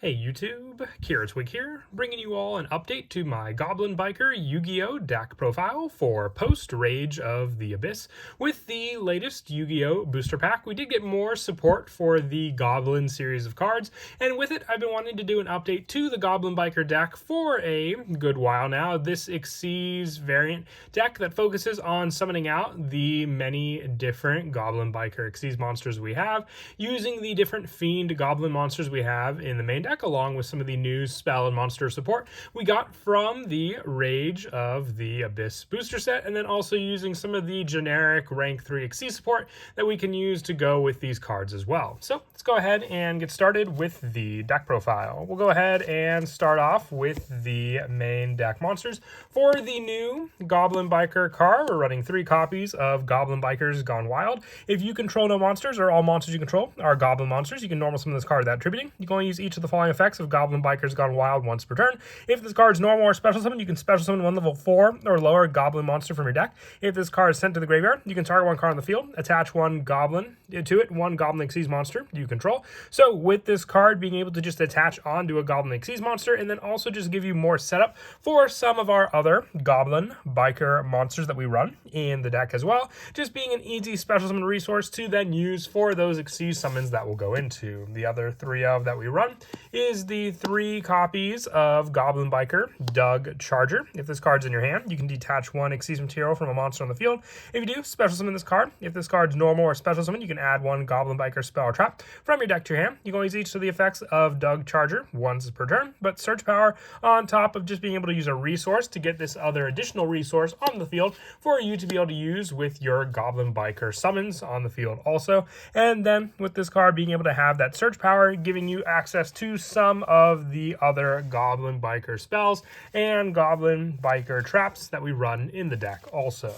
Hey YouTube, Twig here, bringing you all an update to my Goblin Biker Yu-Gi-Oh! Deck profile for post-Rage of the Abyss. With the latest Yu-Gi-Oh! Booster Pack, we did get more support for the Goblin series of cards, and with it, I've been wanting to do an update to the Goblin Biker deck for a good while now. This Xyz variant deck that focuses on summoning out the many different Goblin Biker Xyz monsters we have, using the different Fiend Goblin monsters we have in the main deck, along with some of the new spell and monster support we got from the Rage of the Abyss booster set, and then also using some of the generic rank 3 Xyz support that we can use to go with these cards as well. So let's go ahead and get started with the deck profile. We'll go ahead and start off with the main deck monsters. For the new Goblin Biker card, we're running 3 copies of Goblin Bikers Gone Wild. If you control no monsters, or all monsters you control are Goblin monsters, you can normal summon this card without attributing. You can only use each of the following effects of Goblin Bikers Gone Wild once per turn. If this card is normal or special summon, you can special summon one level 4 or lower Goblin monster from your deck. If this card is sent to the graveyard, you can target one card on the field, attach one Goblin to it, one Goblin Xyz monster you control. So with this card, being able to just attach onto a Goblin Xyz monster, and then also just give you more setup for some of our other Goblin Biker monsters that we run in the deck as well. Just being an easy special summon resource to then use for those Xyz summons that we'll go into. The other 3 of that we run is the 3 copies of Goblin Biker Doug Charger. If this card's in your hand, you can detach one Xyz material from a monster on the field. If you do, special summon this card. If this card's normal or special summon, you can add one Goblin Biker spell or trap from your deck to your hand. You can always each of the effects of Doug Charger once per turn, but search power on top of just being able to use a resource to get this other additional resource on the field for you to be able to use with your Goblin Biker summons on the field also. And then with this card being able to have that search power, giving you access to some of the other Goblin Biker spells and Goblin Biker traps that we run in the deck also.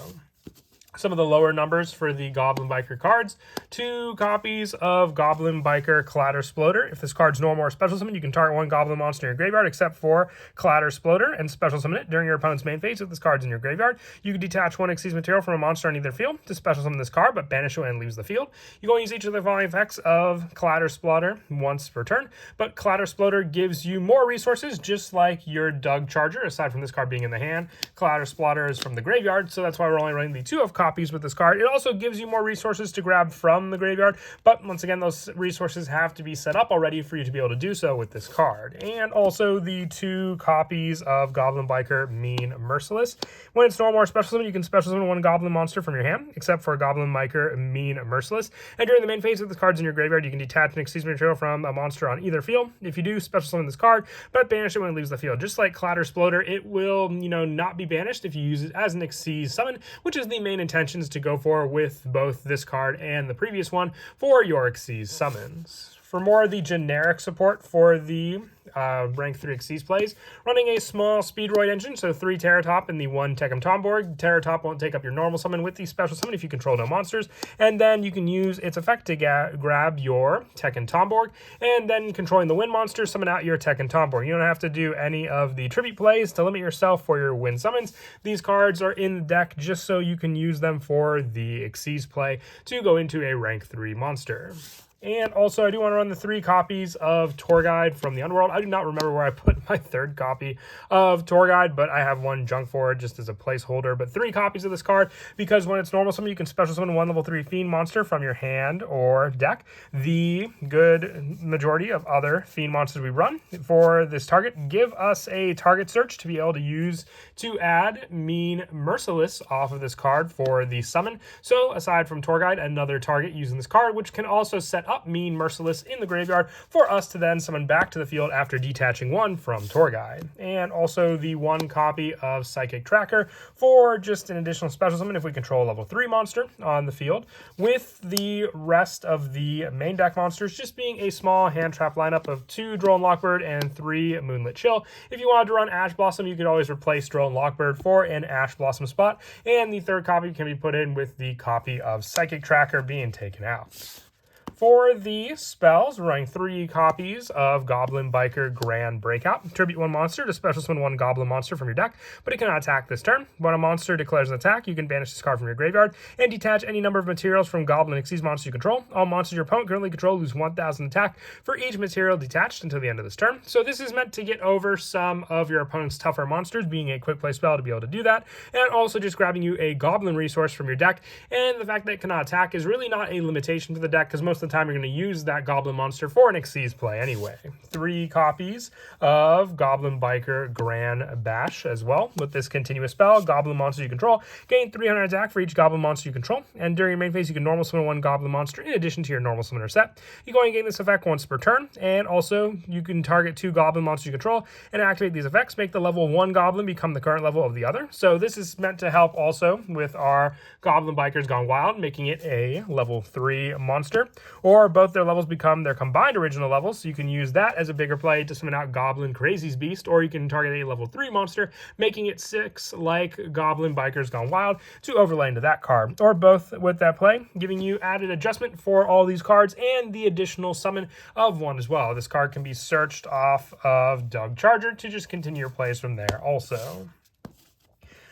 Some of the lower numbers for the Goblin Biker cards: 2 copies of Goblin Biker Clatter Sploder. If this card's normal or special summon, you can target one Goblin monster in your graveyard except for Clatter Sploder and special summon it during your opponent's main phase. If this card's in your graveyard, you can detach one Xyz material from a monster on either field to special summon this card, but banish it when it leaves the field. You can only use each of the following effects of Clatter Sploder once per turn, but Clatter Sploder gives you more resources, just like your Doug Charger, aside from this card being in the hand. Clatter Sploder is from the graveyard, so that's why we're only running the 2 of copies with this card. It also gives you more resources to grab from the graveyard, but once again, those resources have to be set up already for you to be able to do so with this card. And also the 2 copies of Goblin Biker Mean Merciless. When it's normal or special summon, you can special summon one Goblin monster from your hand, except for Goblin Biker Mean Merciless. And during the main phase, if this card's in your graveyard, you can detach an Xyz material from a monster on either field. If you do, special summon this card, but banish it when it leaves the field. Just like Clatter Sploder, it will, not be banished if you use it as an Xyz summon, which is the main intentions to go for with both this card and the previous one for your Xyz summons. For more of the generic support for the rank 3 Xyz plays, running a small Speedroid engine, so 3 Terratop and the 1 Tekam Tomborg. Terratop won't take up your normal summon with the special summon if you control no monsters, and then you can use its effect to grab your Tekam Tomborg, and then controlling the Wind monster, summon out your Tekam Tomborg. You don't have to do any of the tribute plays to limit yourself for your Wind summons. These cards are in the deck just so you can use them for the Xyz play to go into a rank 3 monster. And also, I do want to run the 3 copies of Tour Guide from the Underworld. I do not remember where I put my 3rd copy of Tour Guide, but I have one junk for it just as a placeholder. But 3 copies of this card, because when it's normal summon, you can special summon one level 3 Fiend monster from your hand or deck. The good majority of other Fiend monsters we run for this target give us a target search to be able to use to add Mean Merciless off of this card for the summon. So aside from Tour Guide, another target using this card, which can also set up Mean Merciless in the graveyard for us to then summon back to the field after detaching one from Tour Guide. And also the 1 copy of Psychic Tracker for just an additional special summon if we control a level 3 monster on the field, with the rest of the main deck monsters just being a small hand trap lineup of 2 Drone Lockbird and 3 Moonlit Chill. If you wanted to run Ash Blossom, you could always replace Drone Lockbird for an Ash Blossom spot, and the 3rd copy can be put in with the copy of Psychic Tracker being taken out. For the spells, we're running 3 copies of Goblin Biker Grand Breakout. Tribute 1 monster to special summon 1 Goblin monster from your deck, but it cannot attack this turn. When a monster declares an attack, you can banish this card from your graveyard and detach any number of materials from Goblin Xyz monsters you control. All monsters your opponent currently control lose 1,000 attack for each material detached until the end of this turn. So this is meant to get over some of your opponent's tougher monsters, being a quick play spell to be able to do that, and also just grabbing you a Goblin resource from your deck. And the fact that it cannot attack is really not a limitation to the deck, because most of the time you're going to use that Goblin monster for an Xyz play anyway. 3 copies of Goblin Biker Grand Bash as well. With this continuous spell, Goblin monster you control gain 300 attack for each Goblin monster you control, and during your main phase you can normal summon 1 Goblin monster in addition to your normal summoner set. You go and gain this effect once per turn, and also you can target 2 Goblin monsters you control and activate these effects, make the level 1 Goblin become the current level of the other. So this is meant to help also with our Goblin Bikers Gone Wild, making it a level 3 monster, or both their levels become their combined original levels, so you can use that as a bigger play to summon out Goblin Crazy's Beast, or you can target a level 3 monster, making it 6 like Goblin Bikers Gone Wild to overlay into that card, or both with that play, giving you added adjustment for all these cards and the additional summon of 1 as well. This card can be searched off of Doug Charger to just continue your plays from there also.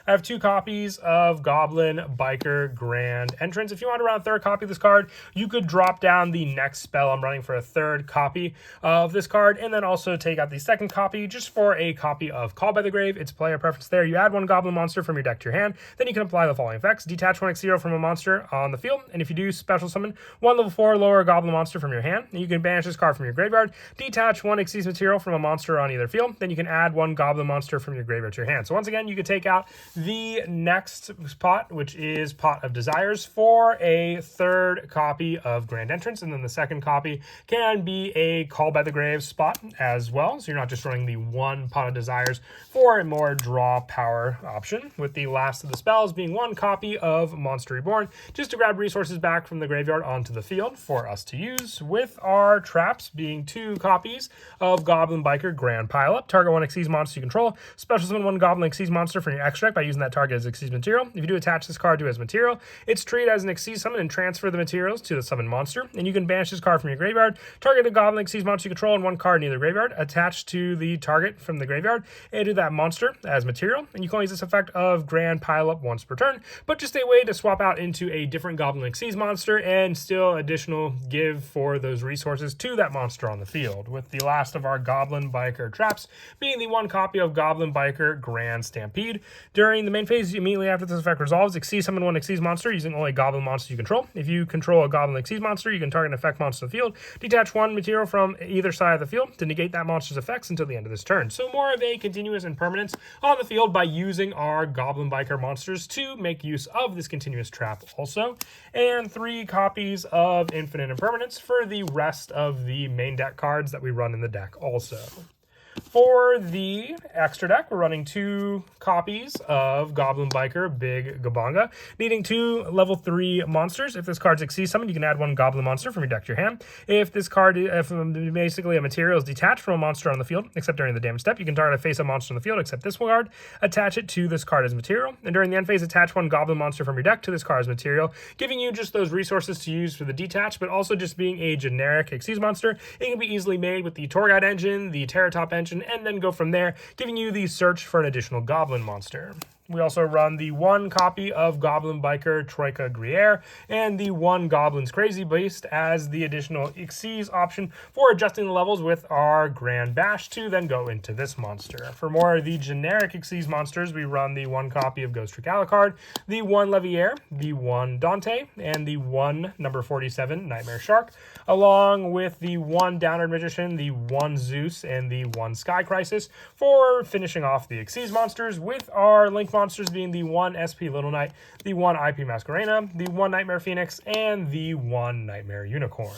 I have 2 copies of Goblin Biker Grand Entrance. If you want to run a 3rd copy of this card, you could drop down the next spell I'm running for a 3rd copy of this card, and then also take out the 2nd copy just for a copy of Call by the Grave. It's player preference there. You add 1 Goblin monster from your deck to your hand, then you can apply the following effects. Detach 1 Xyz from a monster on the field, and if you do, special summon 1 level 4 lower Goblin monster from your hand, and you can banish this card from your graveyard. Detach 1 Xyz material from a monster on either field, then you can add 1 Goblin monster from your graveyard to your hand. So once again, you could take out the next pot, which is Pot of Desires, for a 3rd copy of Grand Entrance, and then the 2nd copy can be a Call by the Grave spot as well, so you're not just running the 1 Pot of Desires for a more draw power option, with the last of the spells being 1 copy of Monster Reborn, just to grab resources back from the graveyard onto the field for us to use, with our traps being 2 copies of Goblin Biker Grand Pileup. Target 1 Xyz monster you control, special summon 1 Goblin Xyz monster from your extract by using that target as Xyz material. If you do attach this card to as material, it's treated as an Xyz summon and transfer the materials to the summoned monster. And you can banish this card from your graveyard, target a Goblin Xyz monster you control and 1 card in either graveyard, attach to the target from the graveyard, and do that monster as material. And you can only use this effect of Grand Pileup once per turn, but just a way to swap out into a different Goblin Xyz monster and still additional give for those resources to that monster on the field, with the last of our Goblin Biker traps being the 1 copy of Goblin Biker Grand Stampede. During the main phase, immediately after this effect resolves, Xyz summon 1 Xyz monster using only Goblin monster you control. If you control a Goblin Xyz monster, you can target an effect monster in the field, detach 1 material from either side of the field to negate that monster's effects until the end of this turn. So more of a continuous impermanence on the field by using our Goblin Biker monsters to make use of this continuous trap also. And 3 copies of Infinite Impermanence for the rest of the main deck cards that we run in the deck also. For the extra deck, we're running 2 copies of Goblin Biker Big Gabanga, needing 2 level 3 monsters. If this card's Xyz summoned, you can add 1 Goblin monster from your deck to your hand. If this card, if basically a material is detached from a monster on the field, except during the damage step, you can target a face-up monster on the field, except this card, attach it to this card as material. And during the end phase, attach 1 Goblin monster from your deck to this card as material, giving you just those resources to use for the detach, but also just being a generic Xyz monster. It can be easily made with the Torguide engine, the Terratop engine, and then go from there, giving you the search for an additional Goblin monster. We also run the 1 copy of Goblin Biker Troika Gruyere and the 1 Goblin's Crazy Beast as the additional Xyz option for adjusting the levels with our Grand Bash to then go into this monster. For more of the generic Xyz monsters, we run the 1 copy of Ghost Trick Alucard, the 1 Leviaire, the 1 Dante, and the 1 number 47 Nightmare Shark, along with the 1 Downward Magician, the 1 Zeus, and the 1 Sky Crisis for finishing off the Xyz monsters, with our Link monsters being the 1 SP Little Knight, the 1 IP Masquerena, the 1 Nightmare Phoenix, and the 1 Nightmare Unicorn.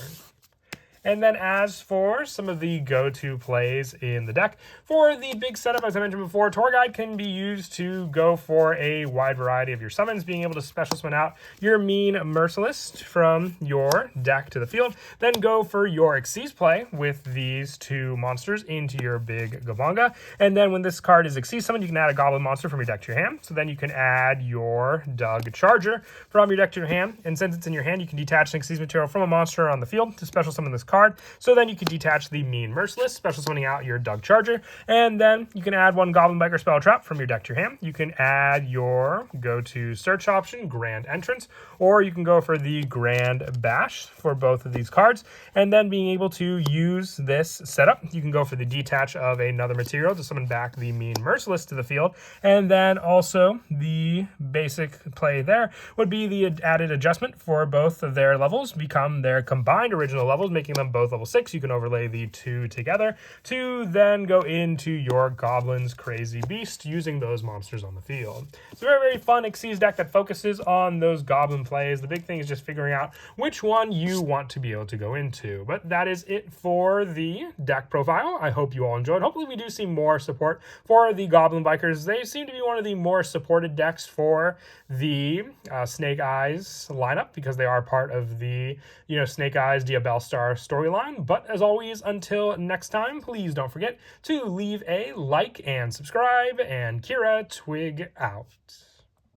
And then as for some of the go-to plays in the deck, for the big setup, as I mentioned before, Tour Guide can be used to go for a wide variety of your summons, being able to special summon out your Mean Merciless from your deck to the field. Then go for your Xyz play with these two monsters into your big Gabonga. And then when this card is Xyz summoned, you can add a Goblin monster from your deck to your hand. So then you can add your Doug Charger from your deck to your hand. And since it's in your hand, you can detach an Xyz material from a monster on the field to special summon this card. So then you can detach the Mean Merciless, special summoning out your Doug Charger. And then you can add one Goblin Biker Spell Trap from your deck to your hand. You can add your go-to search option, Grand Entrance, or you can go for the Grand Bash for both of these cards. And then being able to use this setup, you can go for the detach of another material to summon back the Mean Merciless to the field. And then also the basic play there would be the added adjustment for both of their levels, become their combined original levels, making them both level 6. You can overlay the two together to then go into your Goblin's Crazy Beast using those monsters on the field. It's a very, very fun Xyz deck that focuses on those Goblin plays. The big thing is just figuring out which one you want to be able to go into. But that is it for the deck profile. I hope you all enjoyed. Hopefully we do see more support for the Goblin Bikers. They seem to be one of the more supported decks for the Snake Eyes lineup because they are part of the Snake Eyes Diabellstar storyline. But as always, until next time, please don't forget to leave a like and subscribe, and Kira Twig out.